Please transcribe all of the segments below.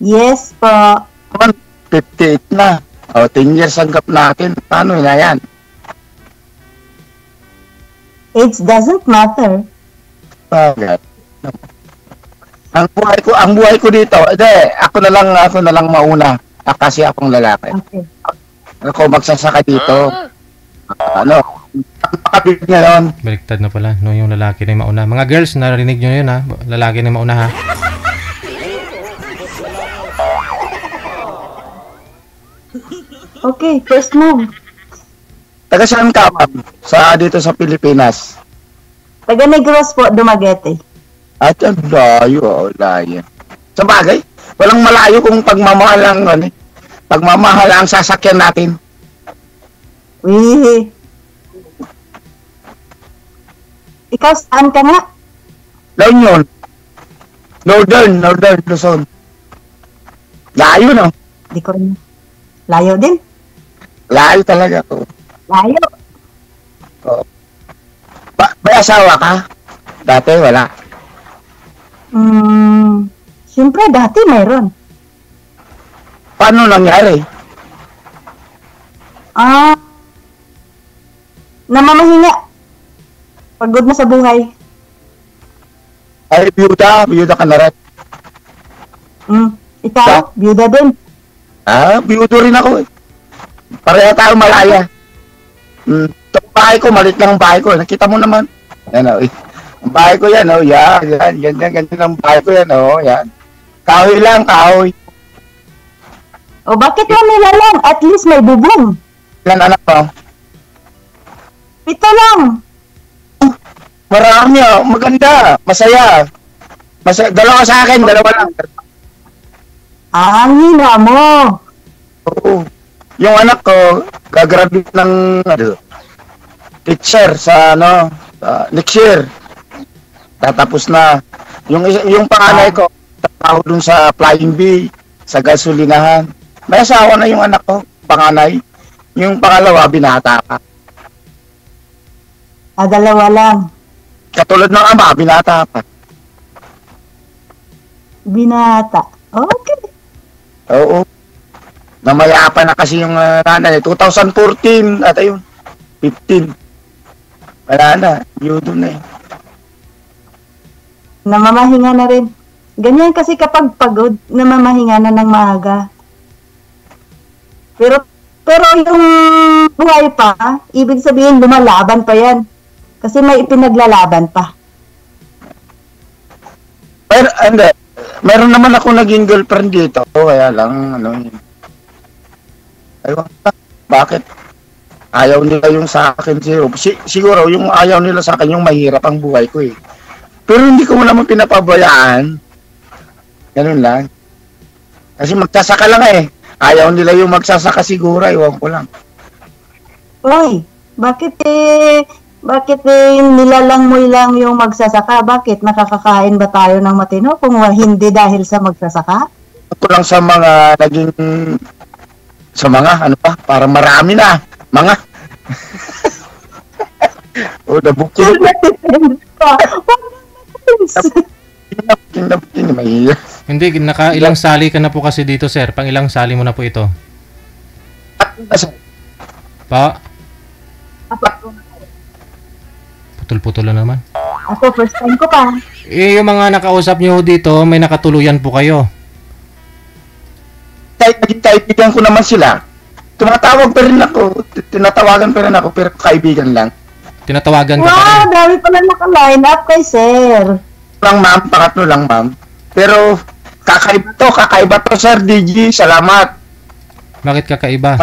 Yes po. Naman, 58 na. O, 10 years ang gap natin. Paano na yan? Age doesn't matter. Bakit? Ang buhay ko dito, ako na lang mauna. Kasi akong lalaki. Okay. Ako magsasaka dito. Ano? Makabig niya nun. Baliktad na pala, no, yung lalaki na yung mauna. Mga girls, narinig nyo yun ha. Lalaki na yung mauna ha. Okay, first move. Taga saan ka, ma'am? Dito sa Pilipinas. Taga Negros po, Dumaguete. At yan, layo. Sa bagay, walang malayo kung pagmamahal ang sasakyan natin. Wee. Ikaw, saan ka nga? La Union. Northern Luzon. Layo, no? Di ko rin. Layo din. Layo talaga ko. Layo. Oh. May asawa ka? Dati, wala. Siyempre, dati mayroon. Paano nangyari? Namamahinga. Pagod na sa buhay. Ay, biyuda ka na rin. Ikaw, biyuda din. Biyudo rin ako eh. Pareha tayo malaya. Itong bahay ko, malit lang ang bahay ko. Nakita mo naman. Yan o. Ang bahay ko yan o. Yan. Ganyan ang bahay ko yan o. Yan. Kahoy lang, kahoy. O bakit mo nilalang? At least may bubong. Ilan anak mo? 7 lang. Marami o. Maganda. Masaya. Dalawa sa akin. Dalawa lang. Ang hina mo. Oo. Yung anak ko, gagraduate ng teacher sa next year. Tatapos na. Yung panganay ko, trabaho dun sa Flying Bee, sa gasolinahan. May asawa na yung anak ko, panganay. Yung pangalawa, binata pa. Dalawa lang. Katulad ng ama, binata pa. Binata. Okay. Oo. Namayapa na kasi yung nanay. 2014 at ayun, 15. Wala na, yudo na eh. Namamahinga na rin. Ganyan kasi kapag pagod, namamahinga na ng maaga. Pero yung buhay pa, ibig sabihin lumalaban pa yan. Kasi may ipinaglalaban pa. Pero, hindi. Meron naman ako naging girlfriend dito. Kaya lang, aywan pa. Bakit? Ayaw nila yung sa akin. Siguro, yung ayaw nila sa akin, yung mahirap ang buhay ko eh. Pero hindi ko naman pinapabayaan. Ganun lang. Kasi magsasaka lang eh. Ayaw nila yung magsasaka siguro. Iwan ko lang. Uy, bakit nilalang mo lang yung magsasaka? Bakit? Nakakakain ba tayo ng matino kung hindi dahil sa magsasaka? Ito lang sa mga naging para marami na. Mga nabukin. Hindi, ilang sali ka na po kasi dito, sir. Pang ilang sali mo na po ito? Pa? Putol-putol na naman. Ako, first time ko pa. Yung mga nakausap nyo dito, may nakatuluyan po kayo. Kahit naging kaibigan ko naman sila, tumatawag pa rin ako. Tinatawagan pa rin ako, pero kaibigan lang. Tinatawagan ka pa rin? Wow, dami pala naka-line up kay sir. Pangatlo lang ma'am. Pero kakaiba to sir DG, salamat. Bakit kakaiba?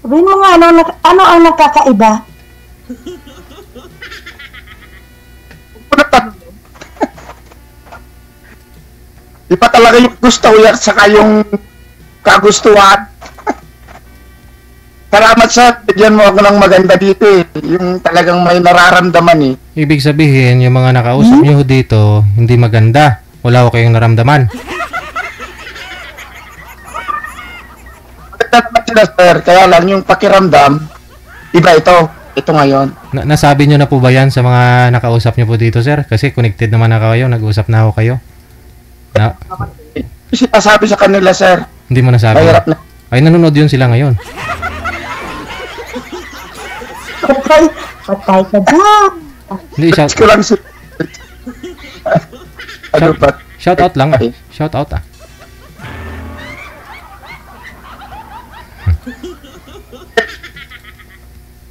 Sabihin mo nga, ano ang nakakaiba? Di pa talaga yung gusto yan, saka yung kagustuhan. Salamat sir, bigyan mo ako ng maganda dito eh. Yung talagang may nararamdaman eh. Ibig sabihin, yung mga nakausap nyo dito, hindi maganda. Wala ko kayong naramdaman. Maganda naman sila sir, kaya lang yung pakiramdam, iba ito. Ito ngayon. Nasabi nyo na po ba yan sa mga nakausap nyo po dito, sir? Kasi connected naman na kayo, nag-usap na ako kayo. Na, Sinasabi sa kanila, sir. hindi mo nasabi. Mahirap na. Ay, nanonood yun sila ngayon. Patay ka dyan. Hindi, Ko lang si... Ano ba? shout out lang. Shout out ah.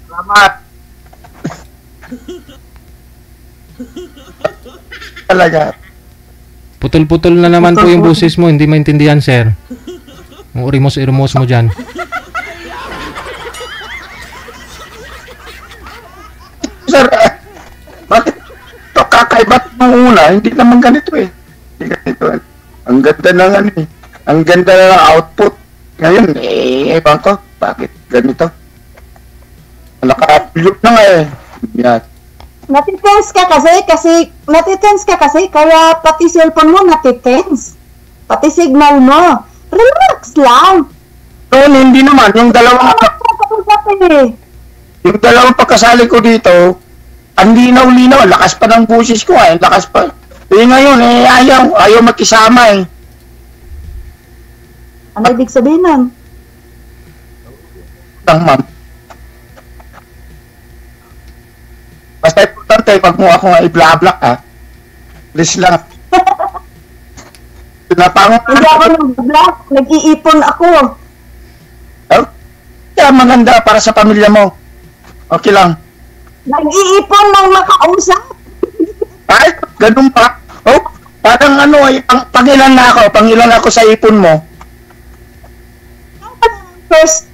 Salamat. Talaga. Putol-putol na naman po yung boses mo, hindi maintindihan, sir. Ang urimos-irimos mo dyan. Sir, bakit ito kakaibat ng una? Hindi naman ganito eh. Hindi ganito eh. Ang ganda ng ano eh. Ang ganda ng output. Ngayon, ewan ko, bakit ganito? Naka-upload na nga eh. Yan. Natitense ka kasi, kaya pati cellphone mo natitense. Pati signal mo. Relax lang. Noon, hindi naman. Yung dalawang pagkasali ko dito, ang linaw-linaw, lakas pa ng busis ko eh, lakas pa. Eh ngayon, ayaw makisama eh. Ano ibig sabihin nun? Lang, ma'am. Basta importante, pag mo ako nga i-bla-block ha. Please lang. Hindi ako nag-block, nag-iipon ako. Oh, kaya maganda para sa pamilya mo. Okay lang. Nag-iipon ng makausap. Ay, ganun pa. Oh, parang ano ay, pangilan na ako sa ipon mo. First,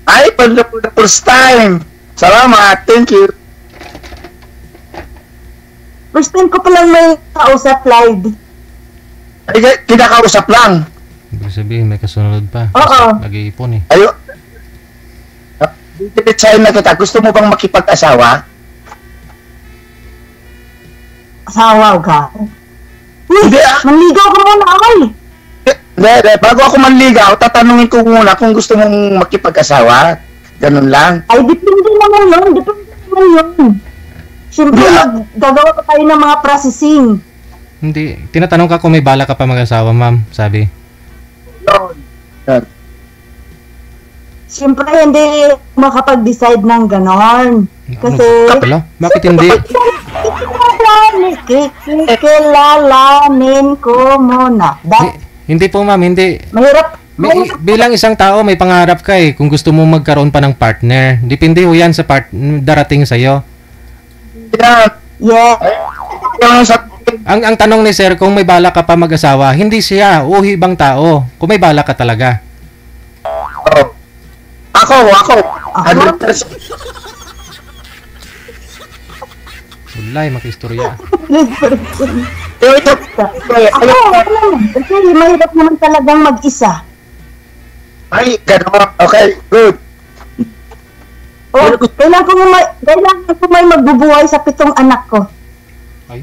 Ay, for the first time. Salamat, thank you. first time ko palang may kausap live. Ay, kinakausap lang. Ibig sabihin, may kasunod pa. Oo. Nag-iipon eh. Ayo. Dito na kita. Gusto mo bang makipag-asawa? Asawa ka. Hindi ah. Manligaw ka muna ay. Hindi. Bago ako manligaw, tatanungin ko muna kung gusto mong makipag-asawa. Ganun lang. Ay, depende naman yun. Siyempre, gagawa pa tayo ng mga processing. Hindi. Tinatanong ka kung may bala ka pa mag-asawa, ma'am. Sabi. Yan. Siyempre, hindi makapag-decide ng ganon. Kasi, Hello? Bakit hindi? kikilalanin ko muna. Hindi po, ma'am. Hindi. Mahirap. Bilang isang tao, may pangarap ka eh. Kung gusto mo magkaroon pa ng partner. Depende ho yan sa darating sa'yo. Yan. Yeah. Yung sa... Ang tanong ni sir, kung may bala ka pa mag-asawa, hindi siya o ibang tao. Kung may bala ka talaga. Oh. Ako. 100%. Ulay, makistorya. Kasi mahirap naman talagang mag-isa. Ay, gano'n. Okay, good. Kailangan ko may magbubuhay sa 7 anak ko. Ay?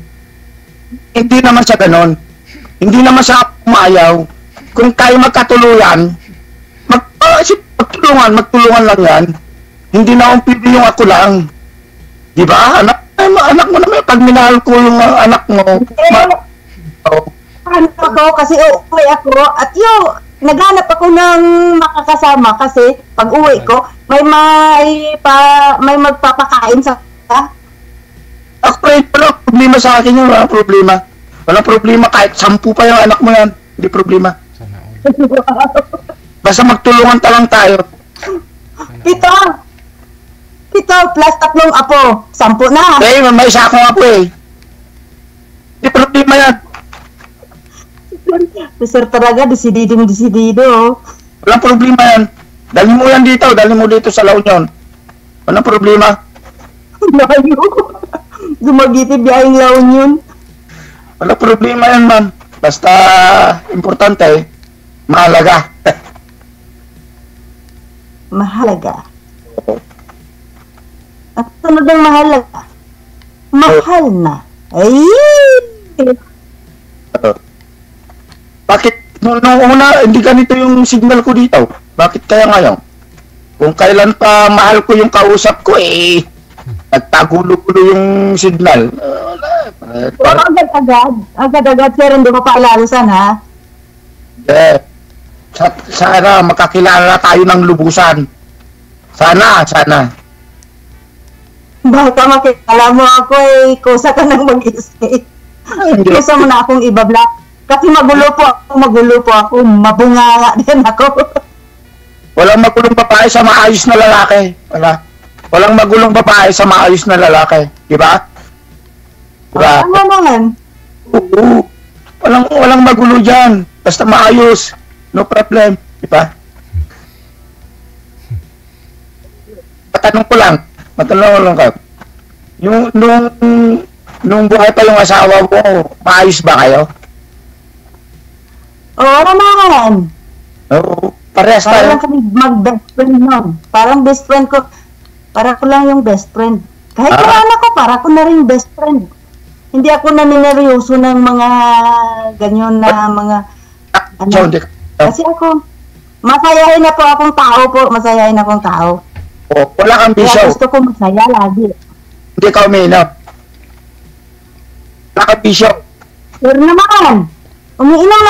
Hindi naman siya gano'n. Hindi naman siya umayaw. Kung tayo magkatuluyan, magtulungan lang yan. Hindi na pwede yung ako lang. Di ba? Anak mo naman. Pag minahal ko yung anak mo. Ano ako kasi uuwi ako at naghanap ako ng makakasama kasi pag uwi ko may magpapakain sa Walang problema sa akin yun. Walang problema kahit 10 pa yung anak mo yan. Hindi problema. Sana all. Basta magtulungan lang tayo. 7 plus 3 apo 10 na. Eh, may isa akong apo eh. Hindi problema yan. Sir talaga desidido. Walang problema yan. Dalhin mo yan dito. Dalhin mo dito sa La Union. Walang problema. Layo. Dumagiti biyaheng La Union. Walang problema yan, ma'am. Basta importante eh. Mahalaga. Mahalaga. At sunod ang mahalaga. Mahal na. Ay! Bakit nung una hindi ganito yung signal ko dito? Bakit kaya ngayon? Kung kailan pa mahal ko yung kausap ko nagtagulo-gulo yung signal. Pero agad-agad, sir, hindi mo paalalusan, ha? Sana makakilala tayo ng lubusan. Sana. Baka makikala mo ako kusa ka nang mag-escape. Kusa mo na akong ibablock. Kasi magulo po ako. Mabunganga din ako. Walang magulong babae sa maayos na lalaki. Walang magulong babae sa maayos na lalaki. Diba? Ano naman? Oo. Walang magulo dyan. Basta maayos. No problem. Diba? Matanong ko lang ka. Nung buhay pa yung asawa mo, maayos ba kayo? Oo naman. Oo. Parehas Parang tayo. kami mag-best friend nun. Parang best friend ko. Para ko lang yung best friend. Kahit yung anak ko, para ko na rin best friend. Hindi ako nanineryoso ng mga ganyan na mga Kasi ako, masayahin na po akong tao po. Masayahin akong tao. Wala kang bisyo. Kaya gusto ko masaya lagi. Hindi ka umiinom. Wala kang bisyo. Pero naman, umiinom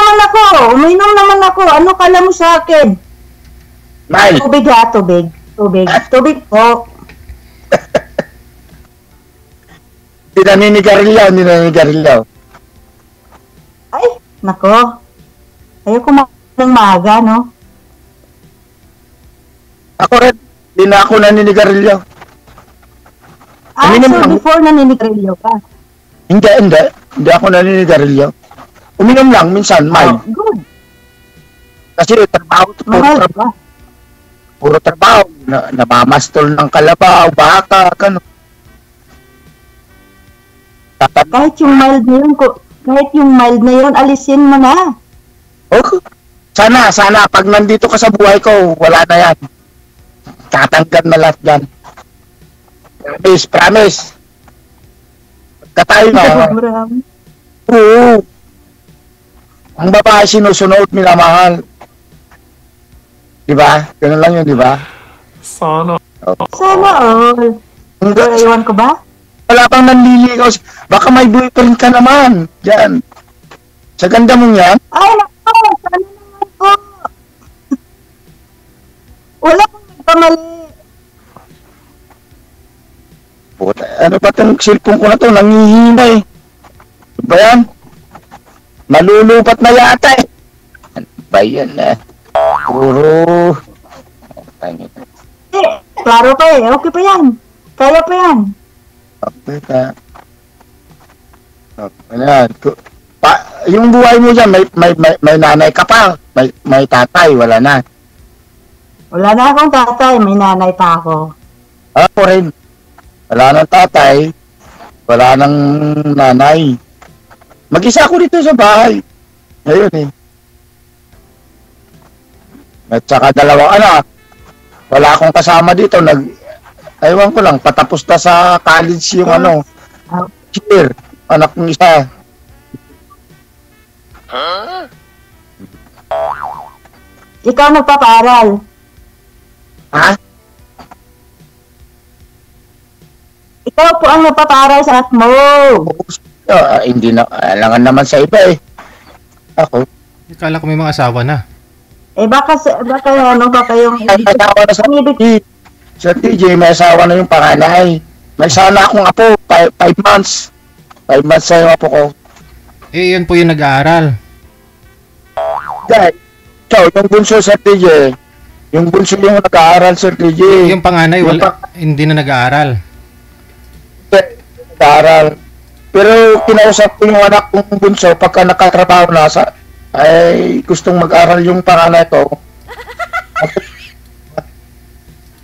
naman ako. Ano kala mo sa akin? Mile. Tubig ha, tubig. Tubig po. Hindi naninigarilyo. Ay, nako. Ayoko ng maaga, no? Ako rin, hindi na ako naninigarilyo. Uminom So lang. before naninigarilyo ka. Hindi ako naninigarilyo. Uminom lang, minsan, mild. Good. Kasi Mahal ba? puro trabaho. Nabamastol ng kalabaw, baka, gano'n. Kahit yung mild na yun, alisin mo na. Oh, sana, pag nandito ka sa buhay ko, wala na yan. Tatanggal na lahat yan. Promise. Pagka tayo na, oo. Ang babae sinusunod, minamahal. Diba? Ganun lang yun, diba? Sana. all. Pero iwan ko ba? Wala pang nanliligaw. Baka may boyfriend ka naman. Diyan. Sa ganda mong yan. Ay, nako! Sana naman po! Wala kong nagkamali. Puta, ano ba itong cellphone ko na to? Nangihina eh. Ano ba yan? Malulupat na yata eh. Ano ba yan eh? Puro. Klaro pa eh. Okay pa yan. Kaya pa yan. Okay ka. Ayan. Yung buhay mo dyan, may nanay ka pa. May tatay, wala na. Wala na akong tatay. May nanay pa ako. Ako rin. Wala nang tatay. Wala nang nanay. Mag-isa ako dito sa bahay. Ngayon eh. At saka dalawang anak. Wala akong kasama dito. Ewan ko lang, patapos na sa college yung year. Anak ng isa. Ikaw nagpapaaral. Ha? Ikaw po ang nagpapaaral sa anak mo. Hindi na, alangan naman sa iba eh. Ako. Kala ko may mga asawa na. Baka yung... May asawa na sa TJ. Sa TJ, may asawa na yung panganay. May sana akong apo, 5 months. 5 months sa yung apo ko. Yun po yung nag-aaral. Dahil, yung bunso sa TJ, yung bunso yung nag-aaral sa TJ. Yung panganay, hindi na nag-aaral. Nag-aaral. Pero kinausap ko yung anak kong bunso pagka nakatrabaho na ay gustong mag-aral yung panganay ko.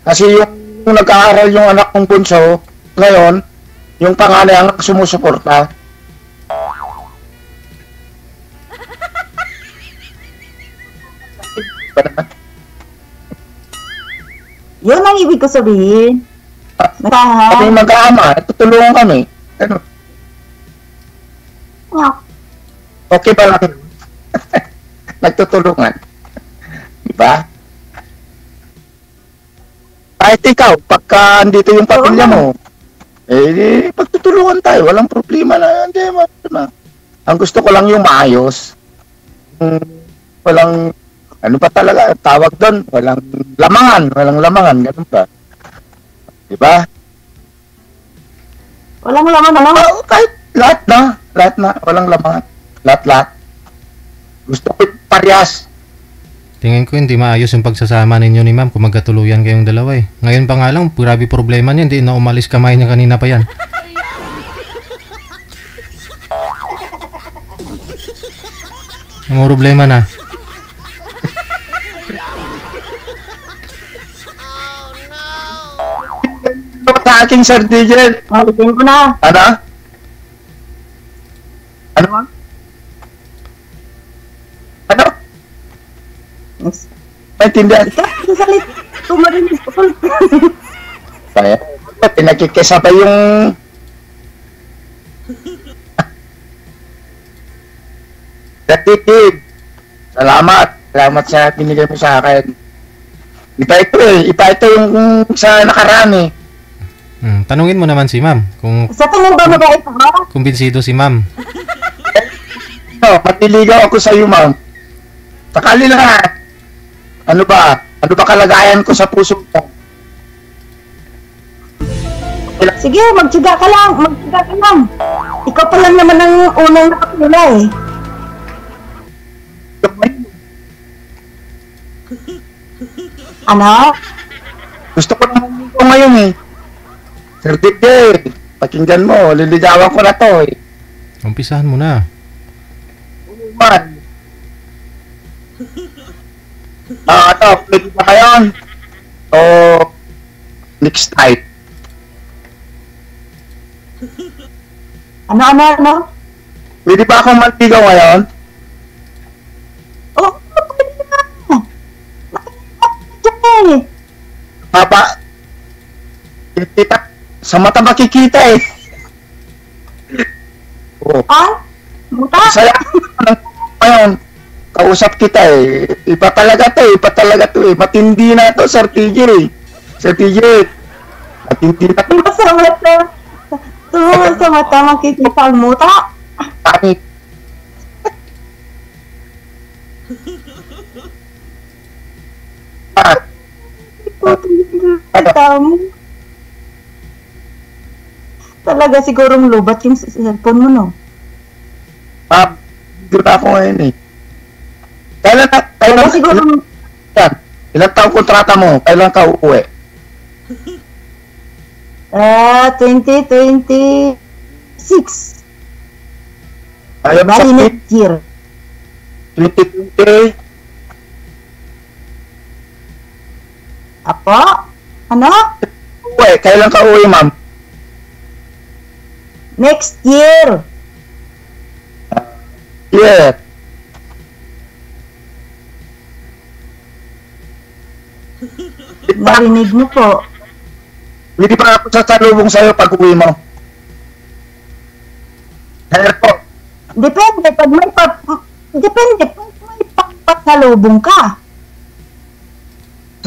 Kasi yung nag-aaral yung anak kong bunso, ngayon, yung panganay ang sumusuporta. Yun ang ibig ko sabihin. Kami mag-aama, tutulungan kami. Ano? Okay ba lang? Nagtutulungan. Diba? Kahit ikaw, pagka andito yung pamilya mo, Pagtutulungan tayo, walang problema na. Hindi, ang gusto ko lang yung maayos. Walang, ano pa talaga, tawag doon, walang lamangan, ganun ba? Diba? Walang laman na lang. Kahit lahat na, walang lamangan. Lahat. Gusto ko parehas. Tingin ko hindi maayos yung pagsasama ninyo ni ma'am kung magkatuluyan kayong dalawa eh. Ngayon pa nga lang, grabe problema niya, hindi na umalis kamay niya kanina pa yan. Ang problema na. Sa aking Sir DJ. Malitin ko na. Ano? Ano? Next. Maintindihan. Ikaw, salit. Tumarinig ko. Kaya, pinakikisa pa yung... Datitib. Salamat sa binigay mo sa akin. Ipa ito yung sa nakaraan eh. Tanungin mo naman si ma'am kung Sa tingin ba mabait ako? kumbinsido si ma'am. Matiligaw ako sa iyo, ma'am. Sakali lahat. Ano ba kalagayan ko sa puso ko? Sige, magtiga ka lang. Ikaw pa lang naman ang unang nakapila eh. Ano? Gusto ko naman ko ngayon eh. Sir DJ, pakinggan mo, liligawan ko na to eh. Umpisahan mo na. Man. Ito, pwede ba ngayon? O, next night. Ano? Pwede ba akong maligaw ngayon? Oh, pwede na. Diyan eh. Papa, kita, sa mata makikita eh. Oh. Ah? Buta? Saya ngayon, kausap kita eh. Iba talaga to eh. Matindi na to, Sir TJ. Sir TJ, matindi na to. Sa mata makikita ang muta. Pangit. Talaga sigurong lubat yung cellphone mo, no? Dito na ako ngayon eh. Talaga sigurong... Ilang taong kontrata mo? Kailan ka uuwi? 2026. Ayaw sa Bali next year. 2020. Apo? Ano? Uwi, kailan ka uuwi, ma'am? Next year. Yeah. Narinig mo po. Hindi pa ako sasalubong sa'yo pag uwi mo. Hello po. Depende pag may pasalubong ka.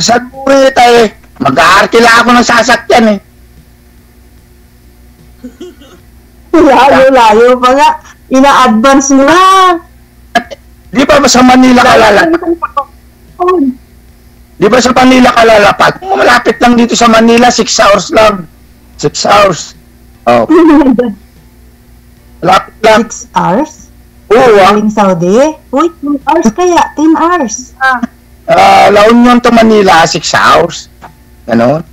Sasalubong tayo eh. Mag-aarkila ako ng sasakyan eh. Layo pa nga. Ina-advance mo na. Di ba sa Manila ka lalapag? Di ba sa Manila ka lalapag? Malapit lang dito sa Manila, 6 hours lang. 6 hours. Oh. Malapit lang. 6 hours? Oo ah. Galing Saudi? Uy, 10 hours kaya. 10 hours. La Union to Manila, 6 hours. Ganon.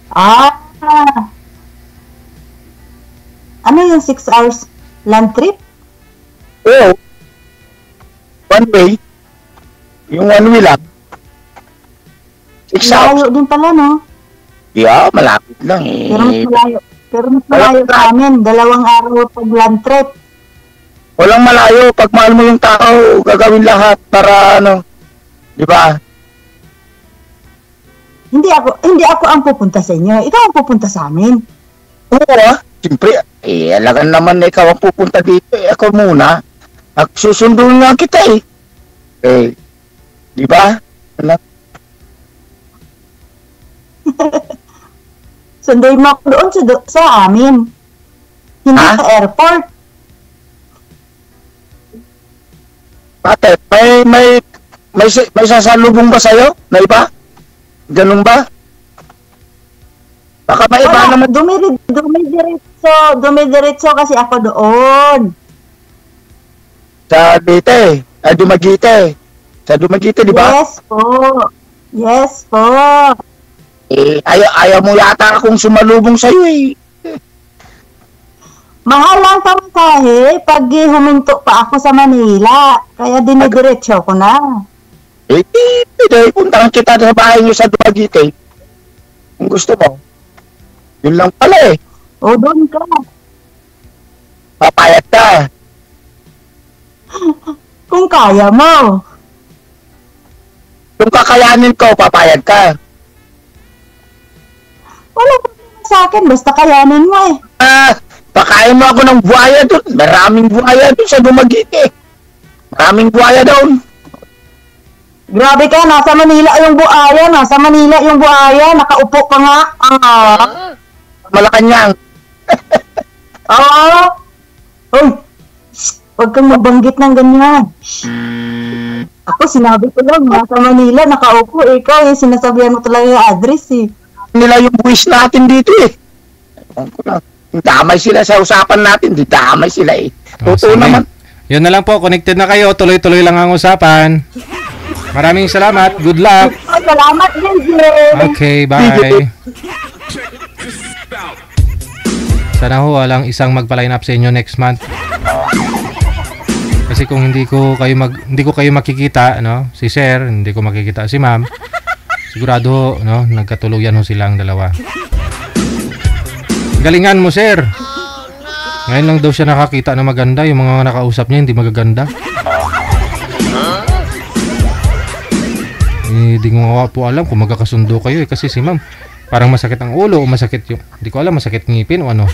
Ano yung 6 hours? Land trip? Oo. One way. Yung one way lang. 6 hours. Malayo din pala, no? Yeah, malapit lang eh. Pero mas malayo sa amin. 2 araw pag land trip. Walang malayo. Pag mahal mo yung tao, gagawin lahat para ano. Di ba? Hindi ako ang pupunta sa inyo. Ikaw ang pupunta sa amin. Oo ah. Siyempre, alagan naman na ikaw ang pupunta dito. Ako muna. At susundun nga kita eh. Di ba? Sunday mo ako doon sa amin. Hindi Ha? sa airport. Ate, may sasalubong ba sa'yo na iba? Ganun ba? Baka may iba Wala, naman. dumidiretso kasi ako doon. Sa Leyte, Dumaguete. Sa Dumaguete, di ba? Yes po. Yes po. Ayaw mo yata akong sumalubong sa'yo eh. Mahal ang pamasahe pag huminto pa ako sa Manila. Kaya dinidiretso ko na. Dahil puntahan kita sa bahay niyo sa Dumaguete. Kung gusto mo. Yun lang pala eh. O, doon ka. Papayat ka. Kung kaya mo. Kung kakayanin ko, papayat ka. Wala problema sa akin. Basta kayanin mo eh. Pakain mo ako ng buhaya doon. Maraming buhaya doon sa Dumaguete. Maraming buhaya doon. Grabe ka, nasa Manila yung buhaya. Nasa Manila yung buhaya. Nakaupo ka nga. Malacanang. Oo. Uy, huwag kang mabanggit ng ganyan. Ako, sinabi ko lang, nasa Manila, nakaupo. Ikaw, sinasabihan mo talaga yung address eh. Nila yung buwis natin dito eh. Damay sila sa usapan natin. Di damay sila eh. Totoo sige. naman. Yun na lang po, connected na kayo. Tuloy-tuloy lang ang usapan. Maraming salamat. Good luck. Oh, salamat din, Jay. Okay, bye. Sana ho walang isang magpa-line up sa inyo next month. Kasi kung hindi ko kayo makikita, no, si Sir, hindi ko makikita si Ma'am. Sigurado ho, no, nagkatuluyan ho silang dalawa. Galingan mo, Sir. Ngayon lang daw siya nakakita na maganda, yung mga nakausap niya hindi magaganda. Hindi ko po alam kung magkakasundo kayo kasi si Ma'am parang masakit ang ulo o masakit yung, hindi ko alam, masakit ngipin o ano.